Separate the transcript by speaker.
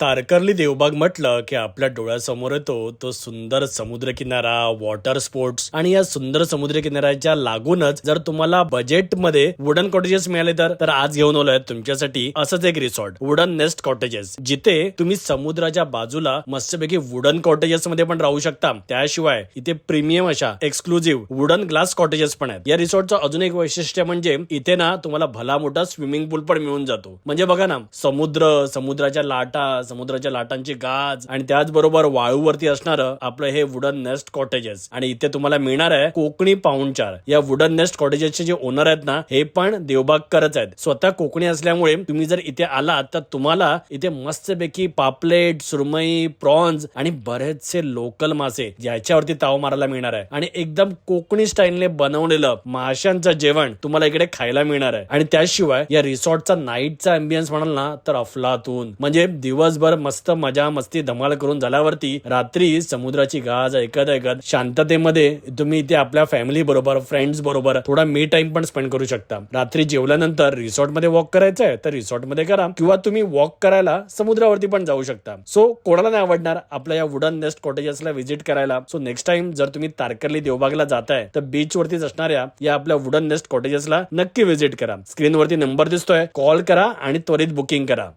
Speaker 1: तारकर्ली देवबाग म्हटलं की आपल्या डोळ्यासमोर येतो तो सुंदर समुद्रकिनारा, वॉटर स्पोर्ट्स आणि या सुंदर समुद्रकिनाऱ्याच्या लागूनच जर तुम्हाला बजेटमध्ये वुडन कॉटेजेस मिळाले तर आज घेऊन आलोय तुमच्यासाठी असंच एक रिसॉर्ट वुडन नेस्ट कॉटेजेस, जिथे तुम्ही समुद्राच्या बाजूला मस्तपैकी वुडन कॉटेजेस मध्ये पण राहू शकता. त्याशिवाय इथे प्रीमियम अशा एक्सक्लुझिव्ह वुडन ग्लास कॉटेजेस पण आहेत. या रिसॉर्टचं अजून एक वैशिष्ट्य म्हणजे इथे ना तुम्हाला भला मोठा स्विमिंग पूल पण मिळून जातो. म्हणजे बघा ना, समुद्राच्या लाटा, समुद्राच्या लाटांची गाज आणि त्याचबरोबर वाळूवरती असणारं आपलं हे वुडन नेस्ट कॉटेजेस. आणि इथे तुम्हाला मिळणार आहे कोकणी पाहुणचार. या वुडन नेस्ट कॉटेजेसचे जे ओनर आहेत ना, हे पण देवबागकरच आहेत. स्वतः कोकणी असल्यामुळे तुम्ही जर इथे आलात तर तुम्हाला इथे मस्तपैकी पापलेट, सुरमई, प्रॉन्स आणि बरेचसे लोकल मासे ज्याच्यावरती ताव मारायला मिळणार आहे. आणि एकदम कोकणी स्टाईलने बनवलेलं माशांचं जेवण तुम्हाला इकडे खायला मिळणार आहे. आणि त्याशिवाय या रिसॉर्टचा नाईटचा अँबियन्स म्हणाल ना तर अफलातून. म्हणजे दिवसभर मस्त मजा मस्ती धमाल करून झाल्यावरती रात्री समुद्राची गाज ऐकत ऐकत शांततेमध्ये तुम्ही इथे आपल्या फॅमिली बरोबर, फ्रेंड्स बरोबर थोडा मी टाइम पण स्पेंड करू शकता. रात्री जेवल्यानंतर रिसॉर्ट मध्ये वॉक करायचंय तर रिसॉर्ट मध्ये करा, किंवा तुम्ही वॉक करायला समुद्रावरती पण जाऊ शकता. सो कोणाला नाही आवडणार आपल्या या वुडन नेस्ट कॉटेजेसला व्हिजिट करायला. सो नेक्स्ट टाइम जर तुम्ही तारकर्ली देवबागला जाताय तर बीच वरतीच असणाऱ्या या आपल्या वुडन नेस्ट कॉटेजेसला नक्की व्हिजिट करा. स्क्रीनवरती नंबर दिसतोय, कॉल करा आणि त्वरित बुकिंग करा.